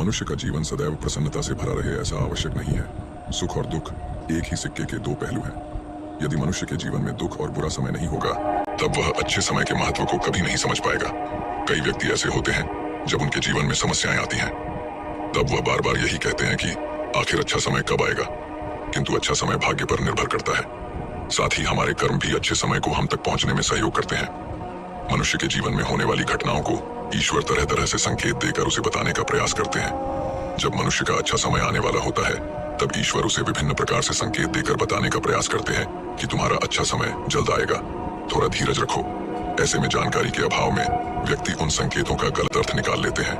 मनुष्य का जीवन सदैव प्रसन्नता से भरा रहे ऐसा आवश्यक नहीं है। सुख और दुख एक ही सिक्के के दो पहलू हैं। यदि मनुष्य के जीवन में दुख और बुरा समय नहीं होगा तब वह अच्छे समय के महत्व को कभी नहीं समझ पाएगा। कई व्यक्ति ऐसे होते हैं जब उनके जीवन में समस्याएं आती हैं तब वह बार बार यही कहते हैं कि आखिर अच्छा समय कब आएगा, किंतु अच्छा समय भाग्य पर निर्भर करता है। साथ ही हमारे कर्म भी अच्छे समय को हम तक पहुंचने में सहयोग करते हैं। मनुष्य के जीवन में होने वाली घटनाओं को ईश्वर तरह तरह से संकेत देकर उसे बताने का प्रयास करते हैं। जब मनुष्य का अच्छा समय आने वाला होता है तब ईश्वर उसे विभिन्न प्रकार से संकेत देकर बताने का प्रयास करते हैं कि तुम्हारा अच्छा समय जल्द आएगा, थोड़ा धीरज रखो। ऐसे में जानकारी के अभाव में व्यक्ति उन संकेतों का गलत अर्थ निकाल लेते हैं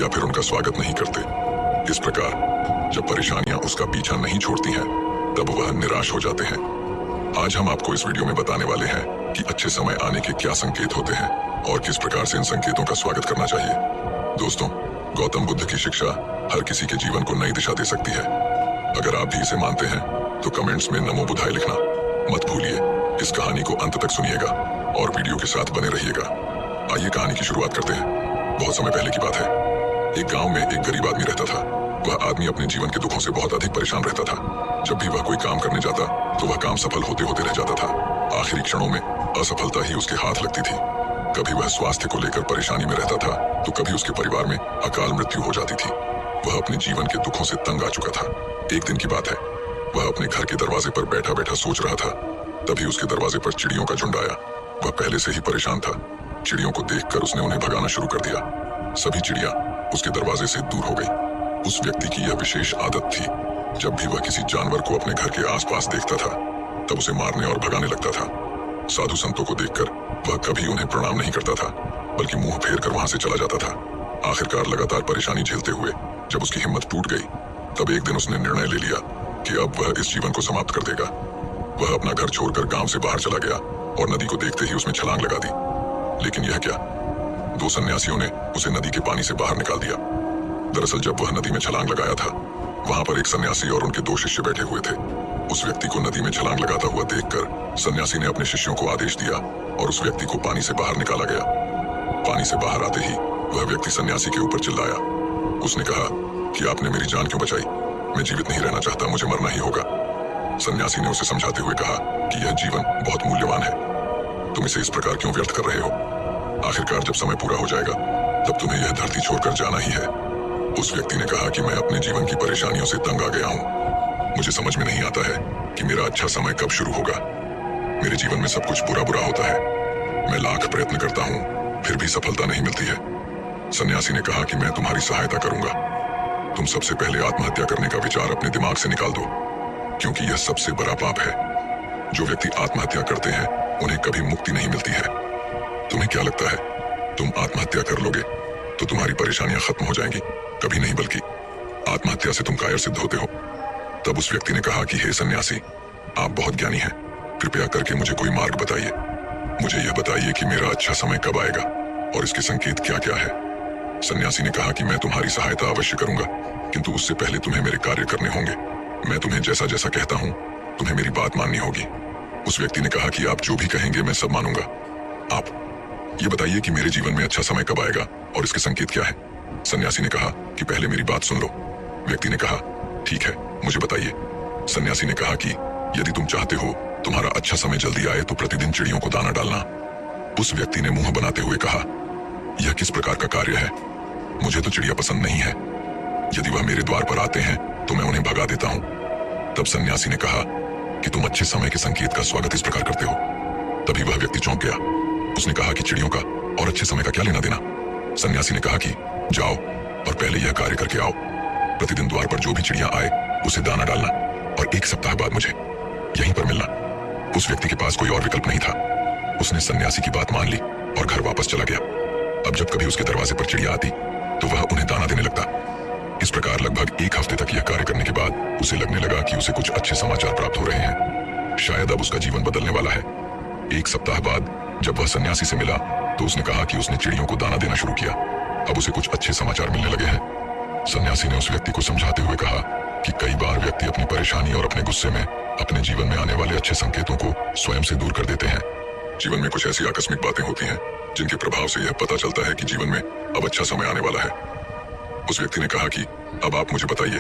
या फिर उनका स्वागत नहीं करते। इस प्रकार जब परेशानियां उसका पीछा नहीं छोड़ती हैं तब वह निराश हो जाते हैं। आज हम आपको इस वीडियो में बताने वाले हैं कि अच्छे समय आने के क्या संकेत होते हैं और किस प्रकार से इन संकेतों का स्वागत करना चाहिए। दोस्तों, गौतम बुद्ध की शिक्षा हर किसी के जीवन को नई दिशा दे सकती है। अगर आप भी इसे मानते हैं तो कमेंट्स में नमो बुद्धाय लिखना मत भूलिए। इस कहानी को अंत तक सुनिएगा और वीडियो के साथ बने रहिएगा। आइए कहानी की शुरुआत करते हैं। बहुत समय पहले की बात है। एक गांव में एक गरीब आदमी रहता था। वह आदमी अपने जीवन के दुखों से बहुत अधिक परेशान रहता था। जब भी वह कोई काम करने जाता तो वह काम सफल होते होते रह जाता था। आखिरी क्षणों में असफलता ही उसके हाथ लगती थी। कभी वह स्वास्थ्य को लेकर परेशानी में रहता था तो कभी उसके परिवार में अकाल मृत्यु हो जाती थी। वह अपने जीवन के दुखों से तंग आ चुका था। एक दिन की बात है, वह अपने घर के दरवाजे पर बैठा बैठा सोच रहा था। तभी उसके दरवाजे पर चिड़ियों का झुंड आया। वह पहले से ही परेशान था। चिड़ियों को देखकर उसने उन्हें भगाना शुरू कर दिया। सभी चिड़िया उसके दरवाजे से दूर हो गई। उस व्यक्ति की यह विशेष आदत थी, जब भी वह किसी जानवर को अपने घर के आसपास देखता था तब उसे मारने और भगाने लगता था। साधु संतों को देखकर वह कभी उन्हें प्रणाम नहीं करता था, बल्कि मुंह फेर कर वहां से चला जाता था। आखिरकार लगातार परेशानी झेलते हुए जब उसकी हिम्मत टूट गई तब एक दिन उसने निर्णय ले लिया कि अब वह इस जीवन को समाप्त कर देगा। वह अपना घर छोड़कर गांव से बाहर चला गया और नदी को देखते ही उसमें छलांग लगा दी। लेकिन यह क्या, दो सन्यासियों ने उसे नदी के पानी से बाहर निकाल दिया। दरअसल जब वह नदी में छलांग लगाया था वहां पर एक सन्यासी और उनके दो शिष्य बैठे हुए थे। उस व्यक्ति को नदी में छलांग लगाता हुआ देखकर सन्यासी ने अपने शिष्यों को आदेश दिया और उस व्यक्ति को पानी से बाहर निकाला गया। पानी से बाहर आते ही वह व्यक्ति सन्यासी के ऊपर चिल्लाया। उसने कहा कि आपने मेरी जान क्यों बचाई? मैं जीवित नहीं रहना चाहता, मुझे मरना ही होगा। सन्यासी ने उसे समझाते हुए कहा कि यह जीवन बहुत मूल्यवान है, तुम इसे इस प्रकार क्यों व्यर्थ कर रहे हो? आखिरकार जब समय पूरा हो जाएगा तब तुम्हें यह धरती छोड़कर जाना ही है। उस व्यक्ति ने कहा कि मैं अपने जीवन की परेशानियों से तंग आ गया हूँ। मुझे समझ में नहीं आता है कि मेरा अच्छा समय कब शुरू होगा। मेरे जीवन में सब कुछ बुरा बुरा होता है। मैं लाख प्रयत्न करता हूँ फिर भी सफलता नहीं मिलती है। सन्यासी ने कहा कि मैं तुम्हारी सहायता करूंगा। तुम सबसे पहले आत्महत्या करने का विचार अपने दिमाग से निकाल दो, क्योंकि यह सबसे बड़ा पाप है। जो व्यक्ति आत्महत्या करते हैं उन्हें कभी मुक्ति नहीं मिलती है। तुम्हें क्या लगता है, तुम आत्महत्या कर लोगे तो तुम्हारी परेशानियां खत्म हो जाएंगी? कभी नहीं, बल्कि आत्महत्या से तुम कायर सिद्ध होते हो। तब उस व्यक्ति ने कहा कि हे सन्यासी, आप बहुत ज्ञानी हैं, कृपया करके मुझे कोई मार्ग बताइए। मुझे यह बताइए कि मेरा अच्छा समय कब आएगा और इसके संकेत क्या क्या है। सन्यासी ने कहा कि मैं तुम्हारी सहायता अवश्य करूंगा, किंतु उससे पहले तुम्हें मेरे कार्य करने होंगे। मैं तुम्हें जैसा जैसा कहता हूँ तुम्हें मेरी बात माननी होगी। उस व्यक्ति ने कहा कि आप जो भी कहेंगे मैं सब मानूंगा। आप ये बताइए कि मेरे जीवन में अच्छा समय कब आएगा और इसके संकेत क्या है। सन्यासी ने कहा कि पहले मेरी बात सुन लो। व्यक्ति ने कहा ठीक है, मुझे बताइए। सन्यासी ने कहा कि यदि तुम चाहते हो तुम्हारा अच्छा समय जल्दी आए तो प्रतिदिन चिड़ियों को दाना डालना। उस व्यक्ति ने मुंह बनाते हुए कहा, यह किस प्रकार का कार्य है? मुझे तो चिड़िया पसंद नहीं है। यदि वह मेरे द्वार पर आते हैं तो मैं उन्हें भगा देता हूँ। तब सन्यासी ने कहा कि तुम अच्छे समय के संकेत का स्वागत इस प्रकार करते हो। तभी वह व्यक्ति चौंक गया। उसने कहा कि चिड़ियों का और अच्छे समय का क्या लेना देना। सन्यासी ने कहा कि जाओ और पहले यह कार्य करके आओ। प्रतिदिन द्वार पर जो भी चिड़िया आए उसे दाना डालना और एक सप्ताह बाद मुझे यहीं पर मिलना। उस व्यक्ति के पास कोई और विकल्प नहीं था। उसने सन्यासी की बात मान ली और घर वापस चला गया। अब जब कभी उसके दरवाजे पर चिड़िया आती तो वह उन्हें दाना देने लगता। इस प्रकार लगभग एक हफ्ते तक यह कार्य करने के बाद उसे लगने लगा कि उसे कुछ अच्छे समाचार प्राप्त हो रहे हैं। शायद अब उसका जीवन बदलने वाला है। एक सप्ताह बाद जब वह सन्यासी से मिला तो उसने कहा कि उसने चिड़ियों को दाना देना शुरू किया। अब उसे कुछ अच्छे समाचार मिलने लगे हैं। सन्यासी ने उस व्यक्ति को समझाते हुए कहा कि कई बार व्यक्ति अपनी परेशानी और अपने गुस्से में अपने जीवन में आने वाले अच्छे संकेतों को स्वयं से दूर कर देते हैं। जीवन में कुछ ऐसी आकस्मिक बातें होती हैं जिनके प्रभाव से यह पता चलता है कि जीवन में अब अच्छा समय आने वाला है। उस व्यक्ति ने कहा कि अब आप मुझे बताइए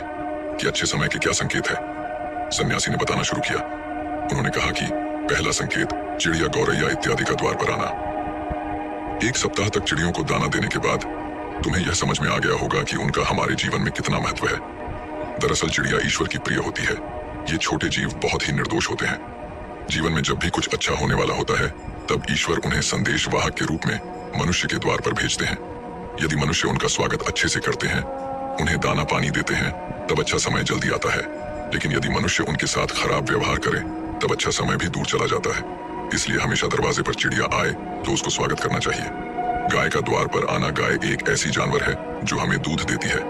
कि अच्छे समय के क्या संकेत है। सन्यासी ने बताना शुरू किया। उन्होंने कहा कि पहला संकेत चिड़िया, गौरैया इत्यादि का द्वार पर आना। 1 सप्ताह तक चिड़ियों को दाना देने के बाद तुम्हें यह समझ में आ गया होगा कि उनका हमारे जीवन में कितना महत्व है। दरअसल चिड़िया ईश्वर की प्रिय होती है। ये छोटे जीव बहुत ही निर्दोष होते हैं। जीवन में जब भी कुछ अच्छा होने वाला होता है तब ईश्वर उन्हें संदेश वाहक के रूप में मनुष्य के द्वार पर भेजते हैं। यदि मनुष्य उनका स्वागत अच्छे से करते हैं, उन्हें दाना पानी देते हैं, तब अच्छा समय जल्दी आता है। लेकिन यदि मनुष्य उनके साथ खराब व्यवहार करे तब अच्छा समय भी दूर चला जाता है। इसलिए हमेशा दरवाजे पर चिड़िया आए तो उसको स्वागत करना चाहिए। गाय का द्वार पर आना। गाय एक ऐसी जानवर है जो हमें दूध देती है।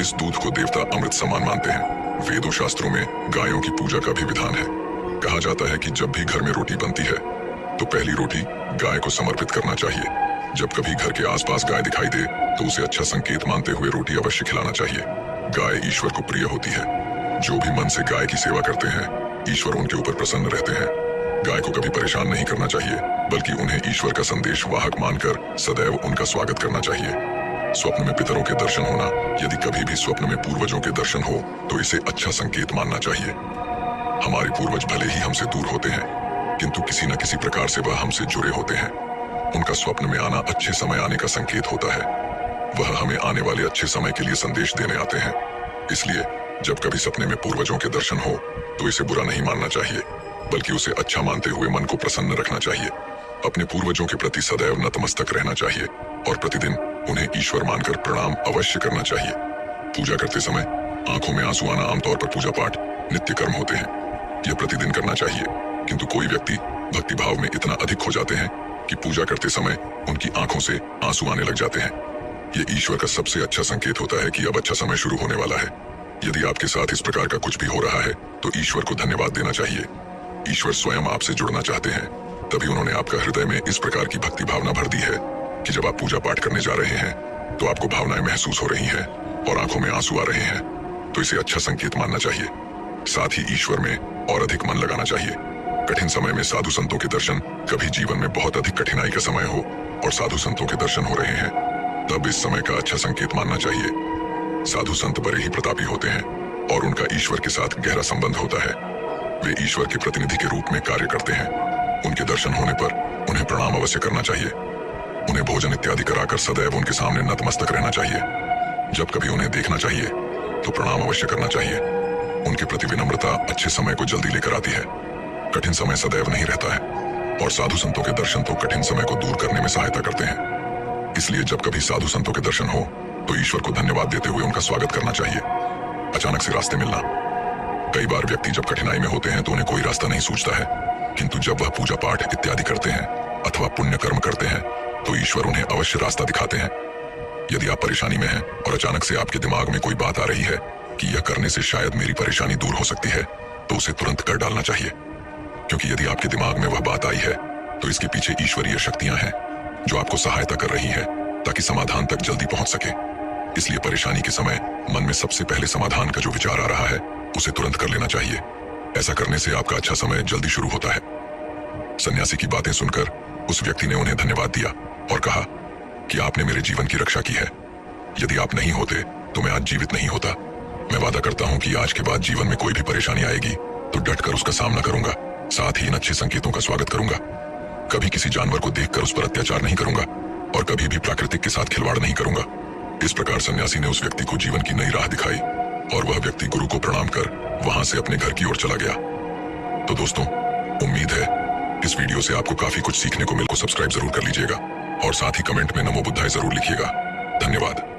इस दूध को देवता अमृत समान मानते हैं। वेदों शास्त्रों में गायों की पूजा का भी विधान है। कहा जाता है कि जब भी घर में रोटी बनती है तो पहली रोटी गाय को समर्पित करना चाहिए। जब कभी घर के आसपास गाय दिखाई दे तो उसे अच्छा संकेत मानते हुए रोटी अवश्य खिलाना चाहिए। गाय ईश्वर को प्रिय होती है। जो भी मन से गाय की सेवा करते हैं, ईश्वर उनके ऊपर प्रसन्न रहते हैं। गाय को कभी परेशान नहीं करना चाहिए, बल्कि उन्हें ईश्वर का संदेश वाहक मानकर सदैव उनका स्वागत करना चाहिए। स्वप्न में पितरों के दर्शन होना। यदि कभी भी स्वप्न में पूर्वजों के दर्शन हो तो इसे अच्छा संकेत मानना चाहिए। हमारे पूर्वज भले ही हमसे दूर होते हैं, किंतु किसी न किसी प्रकार से वह हमसे जुड़े होते हैं। उनका स्वप्न में आना अच्छे समय आने का संकेत होता है। वह हमें आने वाले अच्छे समय के लिए संदेश देने आते हैं। इसलिए जब कभी सपने में पूर्वजों के दर्शन हो तो इसे बुरा नहीं मानना चाहिए, बल्कि उसे अच्छा मानते हुए मन को प्रसन्न रखना चाहिए। अपने पूर्वजों के प्रति सदैव नतमस्तक रहना चाहिए और प्रतिदिन उन्हें ईश्वर मानकर प्रणाम अवश्य करना चाहिए। पूजा करते समय आंखों में आंसू आना आमतौर पर पूजा पाठ नित्य कर्म होते हैं। यह प्रतिदिन करना चाहिए, किंतु कोई व्यक्ति भक्ति भाव में इतना अधिक हो जाते हैं कि पूजा करते समय उनकी आंखों से आंसू आने लग जाते हैं। ये ईश्वर का सबसे अच्छा संकेत होता है कि अब अच्छा समय शुरू होने वाला है। यदि आपके साथ इस प्रकार का कुछ भी हो रहा है तो ईश्वर को धन्यवाद देना चाहिए। ईश्वर स्वयं आपसे जुड़ना चाहते हैं, तभी उन्होंने आपका हृदय में इस प्रकार की भक्ति भावना भर दी है कि जब आप पूजा पाठ करने जा रहे हैं तो आपको भावनाएं महसूस हो रही हैं और आंखों में आंसू आ रहे हैं, तो इसे अच्छा संकेत मानना चाहिए। साथ ही ईश्वर में और अधिक मन लगाना चाहिए। कठिन समय में साधु संतों के दर्शन। कभी जीवन में बहुत अधिक कठिनाई का समय हो और साधु संतों के दर्शन हो रहे हैं, तब इस समय का अच्छा संकेत मानना चाहिए। साधु संत बड़े ही प्रतापी होते हैं और उनका ईश्वर के साथ गहरा संबंध होता है। वे ईश्वर के प्रतिनिधि के रूप में कार्य करते हैं। उनके दर्शन होने पर उन्हें प्रणाम अवश्य करना चाहिए। उन्हें भोजन इत्यादि कराकर सदैव उनके सामने नतमस्तक रहना चाहिए। जब कभी उन्हें देखना चाहिए तो प्रणाम अवश्य करना चाहिए। उनके प्रति विनम्रता अच्छे समय को जल्दी लेकर आती है। कठिन समय सदैव नहीं रहता है और साधु संतों के दर्शन तो कठिन समय को दूर करने में सहायता करते हैं। इसलिए जब कभी साधु संतों के दर्शन हो तो ईश्वर को धन्यवाद देते हुए उनका स्वागत करना चाहिए। अचानक से रास्ते मिलना। कई बार व्यक्ति जब कठिनाई में होते हैं तो उन्हें कोई रास्ता नहीं सूझता है, किंतु जब वह पूजा पाठ इत्यादि करते हैं अथवा पुण्य कर्म करते हैं तो ईश्वर उन्हें अवश्य रास्ता दिखाते हैं। यदि आप परेशानी में हैं और अचानक से आपके दिमाग में कोई बात आ रही है कि यह करने से शायद मेरी परेशानी दूर हो सकती है, तो उसे तुरंत कर डालना चाहिए, क्योंकि यदि आपके दिमाग में वह बात आई है तो इसके पीछे ईश्वरीय शक्तियां हैं जो आपको सहायता कर रही हैं ताकि समाधान तक जल्दी पहुंच सके। इसलिए परेशानी के समय मन में सबसे पहले समाधान का जो विचार आ रहा है उसे तुरंत कर लेना चाहिए। ऐसा करने से आपका अच्छा समय जल्दी शुरू होता है। सन्यासी की बातें सुनकर उस व्यक्ति ने उन्हें धन्यवाद दिया और कहा कि आपने मेरे जीवन की रक्षा की है। यदि आप नहीं होते तो मैं आज जीवित नहीं होता। मैं वादा करता हूं कि आज के बाद जीवन में कोई भी परेशानी आएगी तो डटकर उसका सामना करूंगा। साथ ही इन अच्छे संकेतों का स्वागत करूंगा। कभी किसी जानवर को देखकर उस पर अत्याचार नहीं करूंगा और कभी भी प्राकृतिक के साथ खिलवाड़ नहीं करूंगा। इस प्रकार सन्यासी ने उस व्यक्ति को जीवन की नई राह दिखाई और वह व्यक्ति गुरु को प्रणाम कर वहां से अपने घर की ओर चला गया। तो दोस्तों, उम्मीद है इस वीडियो से आपको काफी कुछ सीखने को मिल। को सब्सक्राइब जरूर कर लीजिएगा और साथ ही कमेंट में नमो बुद्धाय जरूर लिखिएगा। धन्यवाद।